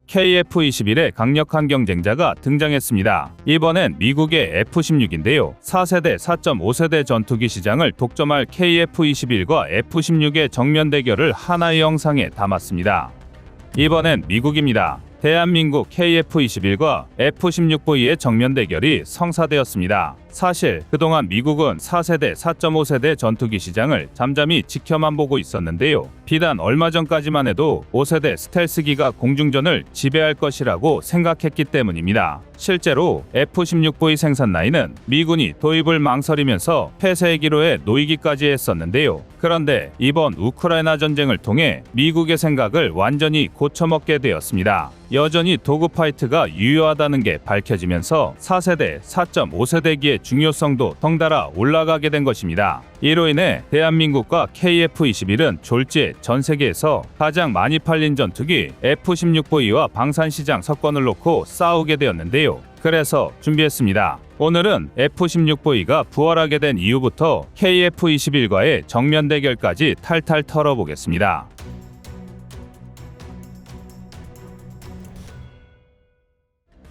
KF-21의 강력한 경쟁자가 등장했습니다. 이번엔 미국의 F-16인데요. 4세대, 4.5세대 전투기 시장을 독점할 KF-21과 F-16의 정면 대결을 하나의 영상에 담았습니다. 이번엔 미국입니다. 대한민국 KF-21과 F-16V의 정면 대결이 성사되었습니다. 사실 그동안 미국은 4세대, 4.5세대 전투기 시장을 잠잠히 지켜만 보고 있었는데요. 비단 얼마 전까지만 해도 5세대 스텔스기가 공중전을 지배할 것이라고 생각했기 때문입니다. 실제로 F-16V 생산 라인은 미군이 도입을 망설이면서 폐쇄의 기로에 놓이기까지 했었는데요. 그런데 이번 우크라이나 전쟁을 통해 미국의 생각을 완전히 고쳐먹게 되었습니다. 여전히 도그파이트가 유효하다는 게 밝혀지면서 4세대, 4.5세대기의 중요성도 덩달아 올라가게 된 것입니다. 이로 인해 대한민국과 KF-21은 졸지에 전 세계에서 가장 많이 팔린 전투기 F-16V와 방산시장 석권을 놓고 싸우게 되었는데요. 그래서 준비했습니다. 오늘은 F-16V가 부활하게 된 이유부터 KF-21과의 정면 대결까지 탈탈 털어보겠습니다.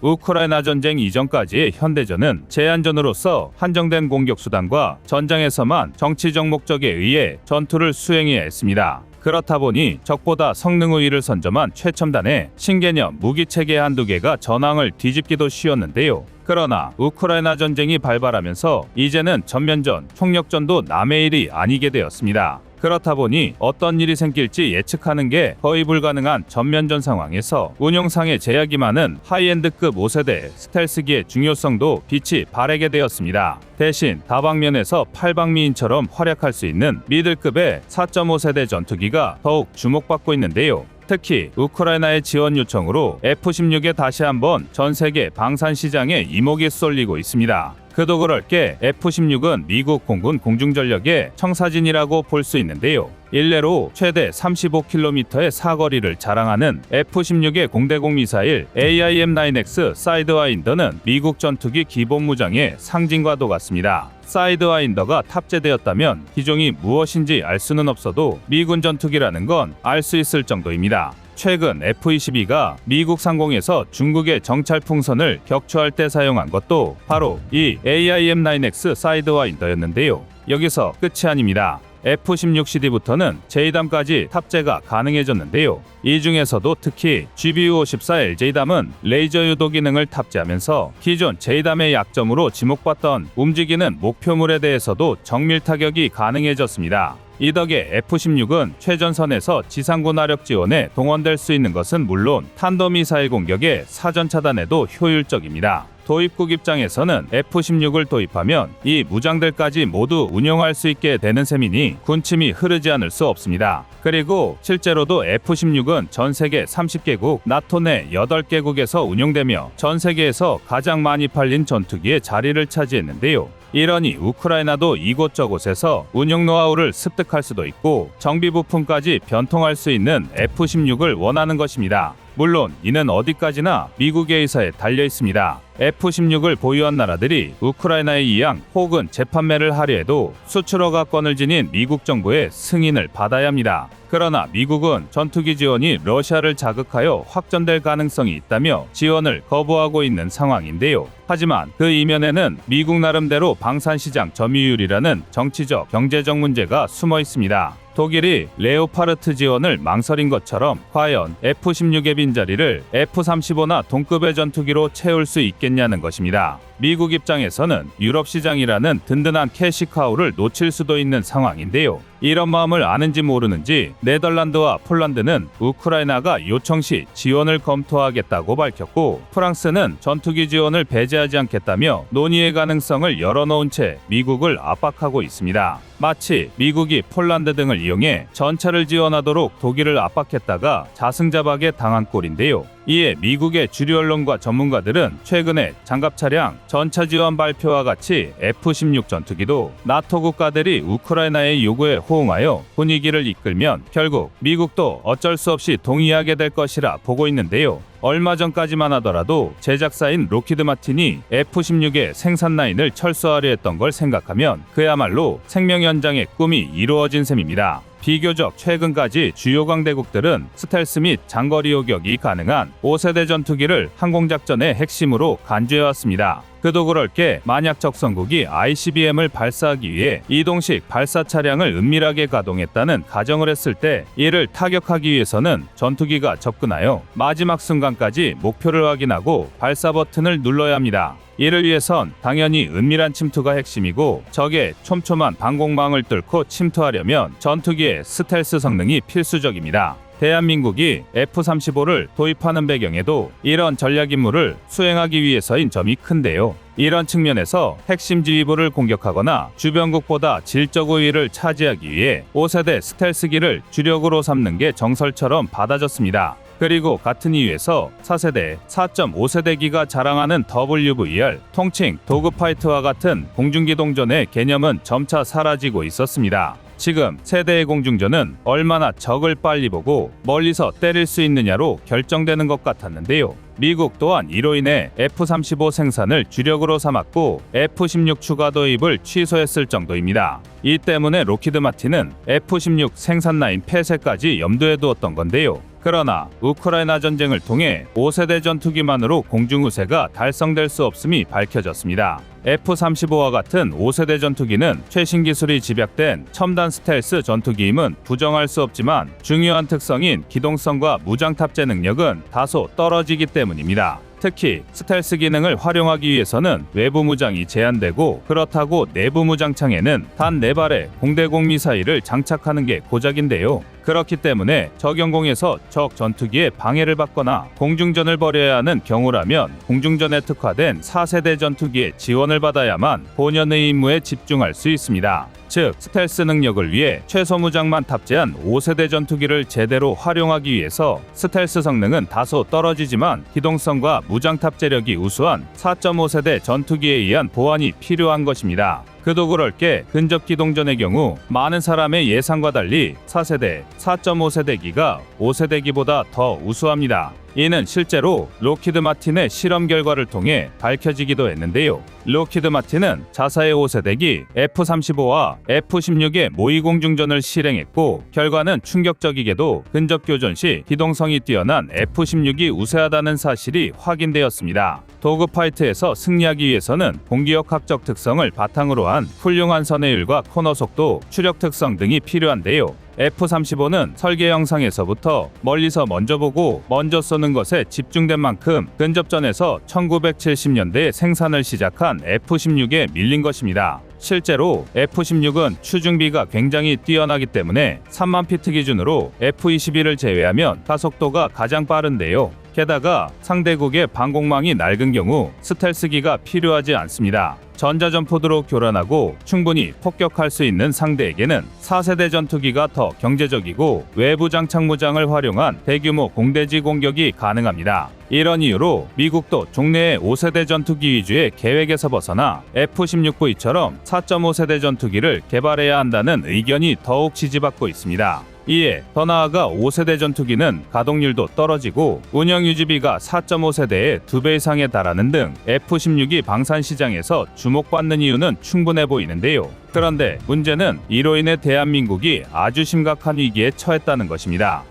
우크라이나 전쟁 이전까지의 현대전은 제한전으로서 한정된 공격수단과 전장에서만 정치적 목적에 의해 전투를 수행해야 했습니다. 그렇다 보니 적보다 성능 우위를 선점한 최첨단의 신개념 무기체계 한두 개가 전황을 뒤집기도 쉬웠는데요. 그러나 우크라이나 전쟁이 발발하면서 이제는 전면전, 총력전도 남의 일이 아니게 되었습니다. 그렇다 보니 어떤 일이 생길지 예측하는 게 거의 불가능한 전면전 상황에서 운용상의 제약이 많은 하이엔드급 5세대 스텔스기의 중요성도 빛이 발하게 되었습니다. 대신 다방면에서 팔방미인처럼 활약할 수 있는 미들급의 4.5세대 전투기가 더욱 주목받고 있는데요. 특히 우크라이나의 지원 요청으로 F-16에 다시 한번 전 세계 방산 시장에 이목이 쏠리고 있습니다. 그도 그럴 게 F-16은 미국 공군 공중전력의 청사진이라고 볼 수 있는데요. 일례로 최대 35km의 사거리를 자랑하는 F-16의 공대공 미사일 AIM-9X 사이드와인더는 미국 전투기 기본 무장의 상징과도 같습니다. 사이드와인더가 탑재되었다면 기종이 무엇인지 알 수는 없어도 미군 전투기라는 건 알 수 있을 정도입니다. 최근 F-22가 미국 상공에서 중국의 정찰 풍선을 격추할 때 사용한 것도 바로 이 AIM-9X 사이드와인더였는데요. 여기서 끝이 아닙니다. F-16CD부터는 JDAM까지 탑재가 가능해졌는데요. 이 중에서도 특히 GBU-54 LJDAM은 레이저 유도 기능을 탑재하면서 기존 JDAM의 약점으로 지목받던 움직이는 목표물에 대해서도 정밀 타격이 가능해졌습니다. 이 덕에 F-16은 최전선에서 지상군 화력 지원에 동원될 수 있는 것은 물론 탄도미사일 공격의 사전 차단에도 효율적입니다. 도입국 입장에서는 F-16을 도입하면 이 무장들까지 모두 운용할 수 있게 되는 셈이니 군침이 흐르지 않을 수 없습니다. 그리고 실제로도 F-16은 전 세계 30개국, 나토 내 8개국에서 운용되며 전 세계에서 가장 많이 팔린 전투기의 자리를 차지했는데요. 이러니 우크라이나도 이곳저곳에서 운용 노하우를 습득할 수도 있고 정비 부품까지 변통할 수 있는 F-16을 원하는 것입니다. 물론 이는 어디까지나 미국의 의사에 달려 있습니다. F-16을 보유한 나라들이 우크라이나에 이양 혹은 재판매를 하려 해도 수출 허가권을 지닌 미국 정부의 승인을 받아야 합니다. 그러나 미국은 전투기 지원이 러시아를 자극하여 확전될 가능성이 있다며 지원을 거부하고 있는 상황인데요. 하지만 그 이면에는 미국 나름대로 방산시장 점유율이라는 정치적, 경제적 문제가 숨어 있습니다. 독일이 레오파르트 지원을 망설인 것처럼 과연 F-16의 빈자리를 F-35나 동급의 전투기로 채울 수 있겠냐는 것입니다. 미국 입장에서는 유럽 시장이라는 든든한 캐시카우를 놓칠 수도 있는 상황인데요. 이런 마음을 아는지 모르는지 네덜란드와 폴란드는 우크라이나가 요청 시 지원을 검토하겠다고 밝혔고 프랑스는 전투기 지원을 배제하지 않겠다며 논의의 가능성을 열어놓은 채 미국을 압박하고 있습니다. 마치 미국이 폴란드 등을 이용해 전차를 지원하도록 독일을 압박했다가 자승자박에 당한 꼴인데요. 이에 미국의 주류 언론과 전문가들은 최근에 장갑 차량, 전차 지원 발표와 같이 F-16 전투기도 나토 국가들이 우크라이나의 요구에 호응하여 분위기를 이끌면 결국 미국도 어쩔 수 없이 동의하게 될 것이라 보고 있는데요. 얼마 전까지만 하더라도 제작사인 록히드 마틴이 F-16의 생산 라인을 철수하려 했던 걸 생각하면 그야말로 생명 연장의 꿈이 이루어진 셈입니다. 비교적 최근까지 주요 강대국들은 스텔스 및 장거리 요격이 가능한 5세대 전투기를 항공작전의 핵심으로 간주해왔습니다. 그도 그럴 게 만약 적성국이 ICBM을 발사하기 위해 이동식 발사 차량을 은밀하게 가동했다는 가정을 했을 때 이를 타격하기 위해서는 전투기가 접근하여 마지막 순간까지 목표를 확인하고 발사 버튼을 눌러야 합니다. 이를 위해선 당연히 은밀한 침투가 핵심이고 적의 촘촘한 방공망을 뚫고 침투하려면 전투기의 스텔스 성능이 필수적입니다. 대한민국이 F-35를 도입하는 배경에도 이런 전략 임무를 수행하기 위해서인 점이 큰데요. 이런 측면에서 핵심 지휘부를 공격하거나 주변국보다 질적 우위를 차지하기 위해 5세대 스텔스기를 주력으로 삼는 게 정설처럼 받아졌습니다. 그리고 같은 이유에서 4세대, 4.5세대기가 자랑하는 WVR, 통칭 도그파이트와 같은 공중기동전의 개념은 점차 사라지고 있었습니다. 지금 세대의 공중전은 얼마나 적을 빨리 보고 멀리서 때릴 수 있느냐로 결정되는 것 같았는데요. 미국 또한 이로 인해 F-35 생산을 주력으로 삼았고 F-16 추가 도입을 취소했을 정도입니다. 이 때문에 록히드 마틴은 F-16 생산 라인 폐쇄까지 염두에 두었던 건데요. 그러나 우크라이나 전쟁을 통해 5세대 전투기만으로 공중우세가 달성될 수 없음이 밝혀졌습니다. F-35와 같은 5세대 전투기는 최신 기술이 집약된 첨단 스텔스 전투기임은 부정할 수 없지만 중요한 특성인 기동성과 무장 탑재 능력은 다소 떨어지기 때문입니다. 특히 스텔스 기능을 활용하기 위해서는 외부 무장이 제한되고 그렇다고 내부 무장창에는 단 4발의 공대공 미사일을 장착하는 게 고작인데요. 그렇기 때문에 적영공에서 적 전투기에 방해를 받거나 공중전을 벌여야 하는 경우라면 공중전에 특화된 4세대 전투기의 지원을 받아야만 본연의 임무에 집중할 수 있습니다. 즉, 스텔스 능력을 위해 최소 무장만 탑재한 5세대 전투기를 제대로 활용하기 위해서 스텔스 성능은 다소 떨어지지만 기동성과 무장 탑재력이 우수한 4.5세대 전투기에 의한 보완이 필요한 것입니다. 그도 그럴 게 근접 기동전의 경우 많은 사람의 예상과 달리 4세대, 4.5세대기가 5세대기보다 더 우수합니다. 이는 실제로 록히드 마틴의 실험 결과를 통해 밝혀지기도 했는데요. 록히드 마틴은 자사의 5세대기 F-35와 F-16의 모의공중전을 실행했고 결과는 충격적이게도 근접 교전 시 기동성이 뛰어난 F-16이 우세하다는 사실이 확인되었습니다. 도그파이트에서 승리하기 위해서는 공기역학적 특성을 바탕으로 한 훌륭한 선회율과 코너 속도, 추력 특성 등이 필요한데요. F-35는 설계 영상에서부터 멀리서 먼저 보고 먼저 쏘는 것에 집중된 만큼 근접전에서 1970년대에 생산을 시작한 F-16에 밀린 것입니다. 실제로 F-16은 추중비가 굉장히 뛰어나기 때문에 3만 피트 기준으로 F-21을 제외하면 가속도가 가장 빠른데요. 게다가 상대국의 방공망이 낡은 경우 스텔스기가 필요하지 않습니다. 전자점포드로 교란하고 충분히 폭격할 수 있는 상대에게는 4세대 전투기가 더 경제적이고 외부 장착 무장을 활용한 대규모 공대지 공격이 가능합니다. 이런 이유로 미국도 종래의 5세대 전투기 위주의 계획에서 벗어나 F-16V처럼 4.5세대 전투기를 개발해야 한다는 의견이 더욱 지지받고 있습니다. 이에 더 나아가 5세대 전투기는 가동률도 떨어지고 운영 유지비가 4.5세대의 2배 이상에 달하는 등 F-16이 방산 시장에서 주목받는 이유는 충분해 보이는데요. 그런데 문제는 이로 인해 대한민국이 아주 심각한 위기에 처했다는 것입니다.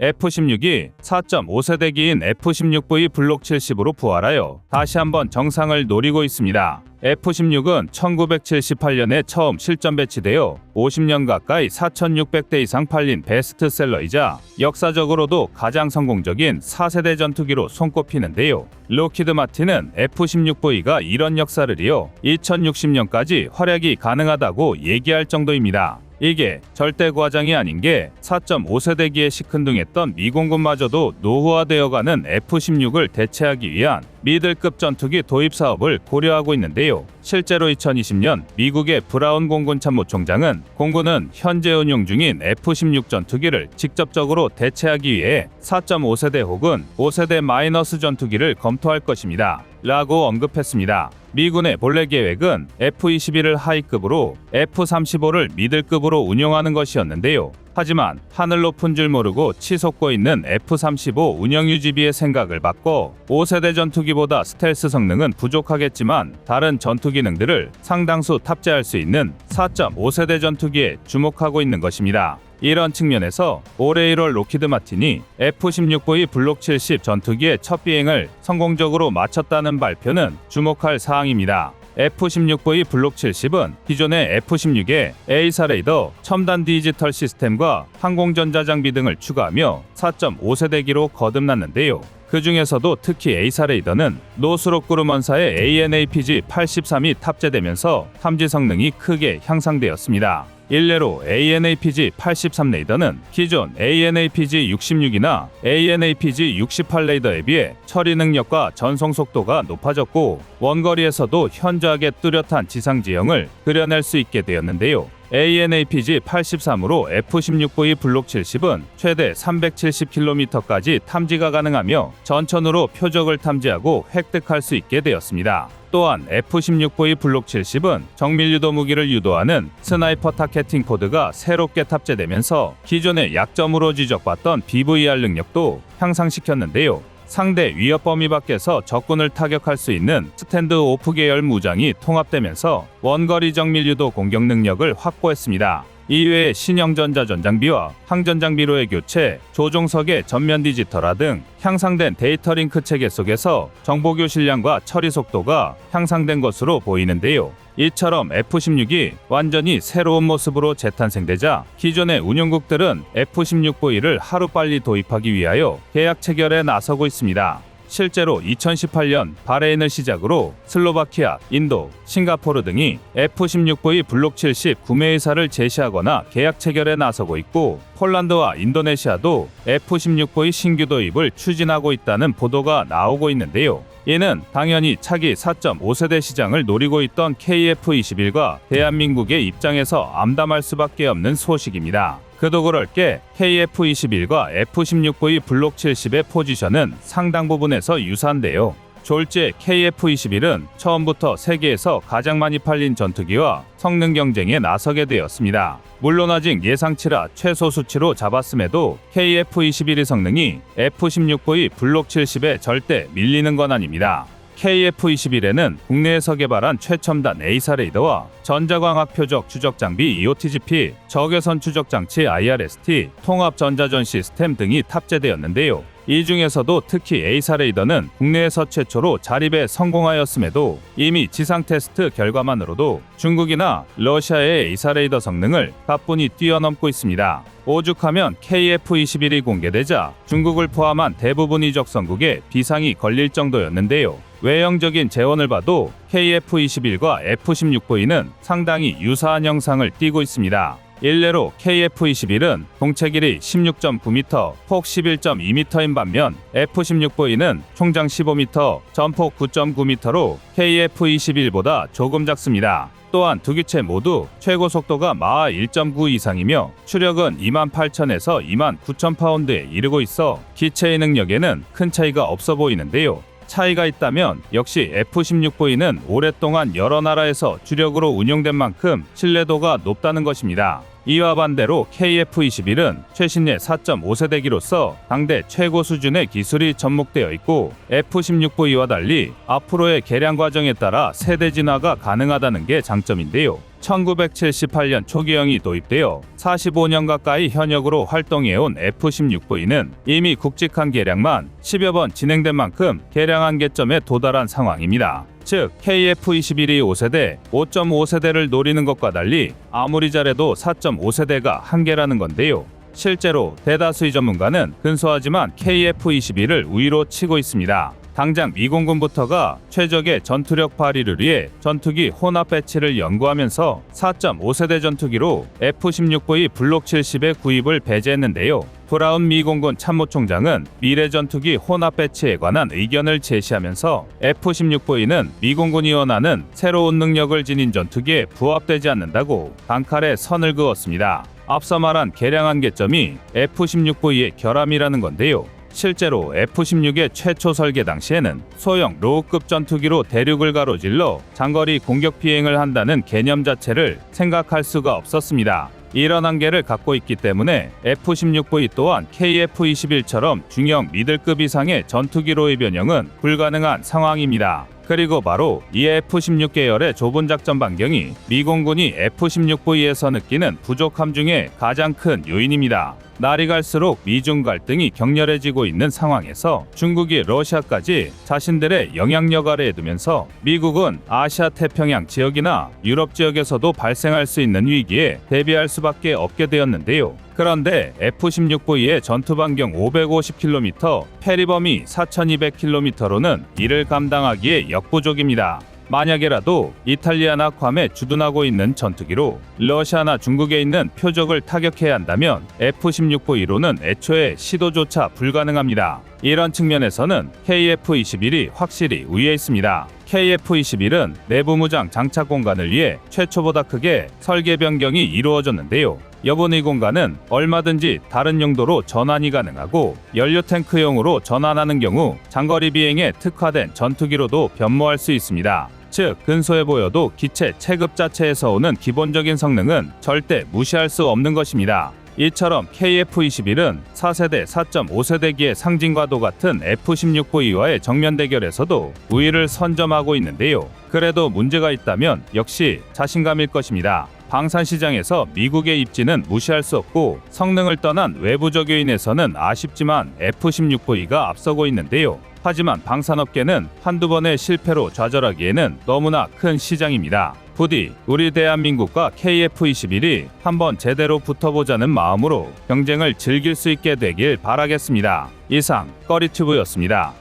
F-16이 4.5세대기인 F-16V 블록 70으로 부활하여 다시 한번 정상을 노리고 있습니다. F-16은 1978년에 처음 실전 배치되어 50년 가까이 4,600대 이상 팔린 베스트셀러이자 역사적으로도 가장 성공적인 4세대 전투기로 손꼽히는데요. 록히드 마틴은 F-16V가 이런 역사를 이어 2060년까지 활약이 가능하다고 얘기할 정도입니다. 이게 절대 과장이 아닌 게 4.5세대기에 시큰둥했던 미공군마저도 노후화되어가는 F-16을 대체하기 위한 미들급 전투기 도입 사업을 고려하고 있는데요. 실제로 2020년 미국의 브라운 공군 참모총장은 공군은 현재 운용 중인 F-16 전투기를 직접적으로 대체하기 위해 4.5세대 혹은 5세대 마이너스 전투기를 검토할 것입니다. 라고 언급했습니다. 미군의 본래 계획은 F-21을 하이급으로 F-35를 미들급으로 운용하는 것이었는데요. 하지만 하늘 높은 줄 모르고 치솟고 있는 F-35 운영 유지비의 생각을 바꿔 5세대 전투기보다 스텔스 성능은 부족하겠지만 다른 전투 기능들을 상당수 탑재할 수 있는 4.5세대 전투기에 주목하고 있는 것입니다. 이런 측면에서 올해 1월 로키드 마틴이 F-16V 블록 70 전투기의 첫 비행을 성공적으로 마쳤다는 발표는 주목할 사항입니다. F-16V 블록 70은 기존의 F-16에 A사 레이더, 첨단 디지털 시스템과 항공전자 장비 등을 추가하며 4.5세대기로 거듭났는데요. 그 중에서도 특히 A사 레이더는 노스롭 그루먼사의 AN/APG-83이 탑재되면서 탐지 성능이 크게 향상되었습니다. 일례로 AN/APG-83 레이더는 기존 AN/APG-66이나 AN/APG-68 레이더에 비해 처리 능력과 전송 속도가 높아졌고 원거리에서도 현저하게 뚜렷한 지상 지형을 그려낼 수 있게 되었는데요. AN/APG-83으로 F-16V 블록 70은 최대 370km까지 탐지가 가능하며 전천후로 표적을 탐지하고 획득할 수 있게 되었습니다. 또한 F-16V 블록 70은 정밀유도 무기를 유도하는 스나이퍼 타겟팅 포드가 새롭게 탑재되면서 기존의 약점으로 지적받던 BVR 능력도 향상시켰는데요. 상대 위협 범위 밖에서 적군을 타격할 수 있는 스탠드 오프 계열 무장이 통합되면서 원거리 정밀유도 공격 능력을 확보했습니다. 이외에 신형 전자전장비와 항전장비로의 교체, 조종석의 전면 디지털화 등 향상된 데이터 링크 체계 속에서 정보 교실량과 처리 속도가 향상된 것으로 보이는데요. 이처럼 F-16이 완전히 새로운 모습으로 재탄생되자 기존의 운용국들은 F-16V를 하루빨리 도입하기 위하여 계약 체결에 나서고 있습니다. 실제로 2018년 바레인을 시작으로 슬로바키아, 인도, 싱가포르 등이 F-16V 블록 70 구매 의사를 제시하거나 계약 체결에 나서고 있고 폴란드와 인도네시아도 F-16V 신규 도입을 추진하고 있다는 보도가 나오고 있는데요. 이는 당연히 차기 4.5세대 시장을 노리고 있던 KF-21과 대한민국의 입장에서 암담할 수밖에 없는 소식입니다. 그도 그럴 게 KF-21과 F-16V 블록 70의 포지션은 상당 부분에서 유사한데요. 졸지에 KF-21은 처음부터 세계에서 가장 많이 팔린 전투기와 성능 경쟁에 나서게 되었습니다. 물론 아직 예상치라 최소 수치로 잡았음에도 KF-21의 성능이 F-16V 블록 70에 절대 밀리는 건 아닙니다. KF-21에는 국내에서 개발한 최첨단 A사 레이더와 전자광학 표적 추적 장비 EOTGP, 적외선 추적 장치 IRST, 통합 전자전 시스템 등이 탑재되었는데요. 이 중에서도 특히 A사 레이더는 국내에서 최초로 자립에 성공하였음에도 이미 지상 테스트 결과만으로도 중국이나 러시아의 A사 레이더 성능을 가뿐히 뛰어넘고 있습니다. 오죽하면 KF-21이 공개되자 중국을 포함한 대부분 이적선국에 비상이 걸릴 정도였는데요. 외형적인 재원을 봐도 KF-21과 F-16V는 상당히 유사한 형상을 띠고 있습니다. 일례로 KF-21은 동체 길이 16.9m, 폭 11.2m인 반면 F-16V는 총장 15m, 전폭 9.9m로 KF-21보다 조금 작습니다. 또한 두 기체 모두 최고 속도가 마하 1.9 이상이며 추력은 28,000에서 29,000파운드에 이르고 있어 기체의 능력에는 큰 차이가 없어 보이는데요. 차이가 있다면 역시 F-16V는 오랫동안 여러 나라에서 주력으로 운용된 만큼 신뢰도가 높다는 것입니다. 이와 반대로 KF-21은 최신의 4.5세대기로서 당대 최고 수준의 기술이 접목되어 있고 F-16V와 달리 앞으로의 개량 과정에 따라 세대 진화가 가능하다는 게 장점인데요. 1978년 초기형이 도입되어 45년 가까이 현역으로 활동해온 F-16V는 이미 굵직한 개량만 10여 번 진행된 만큼 개량 한계점에 도달한 상황입니다. 즉 KF-21이 5세대, 5.5세대를 노리는 것과 달리 아무리 잘해도 4.5세대가 한계라는 건데요. 실제로 대다수의 전문가는 근소하지만 KF-21을 우위로 치고 있습니다. 당장 미공군부터가 최적의 전투력 발휘를 위해 전투기 혼합 배치를 연구하면서 4.5세대 전투기로 F-16V 블록 70의 구입을 배제했는데요. 브라운 미공군 참모총장은 미래 전투기 혼합 배치에 관한 의견을 제시하면서 F-16V는 미공군이 원하는 새로운 능력을 지닌 전투기에 부합되지 않는다고 단칼에 선을 그었습니다. 앞서 말한 개량 한계점이 F-16V의 결함이라는 건데요. 실제로 F-16의 최초 설계 당시에는 소형 로우급 전투기로 대륙을 가로질러 장거리 공격 비행을 한다는 개념 자체를 생각할 수가 없었습니다. 이런 한계를 갖고 있기 때문에 F-16V 또한 KF-21처럼 중형 미들급 이상의 전투기로의 변형은 불가능한 상황입니다. 그리고 바로 이 F-16 계열의 좁은 작전 반경이 미 공군이 F-16V에서 느끼는 부족함 중에 가장 큰 요인입니다. 날이 갈수록 미중 갈등이 격렬해지고 있는 상황에서 중국이 러시아까지 자신들의 영향력 아래에 두면서 미국은 아시아 태평양 지역이나 유럽 지역에서도 발생할 수 있는 위기에 대비할 수밖에 없게 되었는데요. 그런데 F-16V의 전투 반경 550km, 패리 범위 4200km로는 이를 감당하기에 역부족입니다. 만약에라도 이탈리아나 괌에 주둔하고 있는 전투기로 러시아나 중국에 있는 표적을 타격해야 한다면 F-16V로는 애초에 시도조차 불가능합니다. 이런 측면에서는 KF-21이 확실히 우위에 있습니다. KF-21은 내부 무장 장착 공간을 위해 최초보다 크게 설계 변경이 이루어졌는데요. 여분의 공간은 얼마든지 다른 용도로 전환이 가능하고 연료 탱크용으로 전환하는 경우 장거리 비행에 특화된 전투기로도 변모할 수 있습니다. 즉, 근소해 보여도 기체 체급 자체에서 오는 기본적인 성능은 절대 무시할 수 없는 것입니다. 이처럼 KF-21은 4세대, 4.5세대기의 상징과도 같은 F-16V와의 정면 대결에서도 우위를 선점하고 있는데요. 그래도 문제가 있다면 역시 자신감일 것입니다. 방산 시장에서 미국의 입지는 무시할 수 없고 성능을 떠난 외부적 요인에서는 아쉽지만 F-16V가 앞서고 있는데요. 하지만 방산업계는 한두 번의 실패로 좌절하기에는 너무나 큰 시장입니다. 부디 우리 대한민국과 KF-21이 한번 제대로 붙어보자는 마음으로 경쟁을 즐길 수 있게 되길 바라겠습니다. 이상 꺼리튜브였습니다.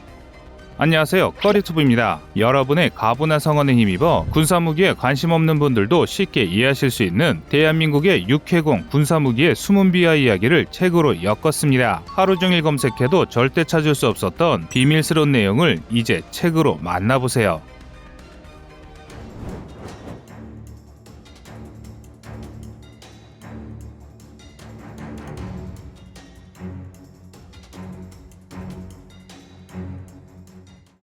안녕하세요, 꺼리튜브입니다. 여러분의 가부나 성원에 힘입어 군사무기에 관심 없는 분들도 쉽게 이해하실 수 있는 대한민국의 육해공 군사무기의 숨은 비하 이야기를 책으로 엮었습니다. 하루 종일 검색해도 절대 찾을 수 없었던 비밀스러운 내용을 이제 책으로 만나보세요.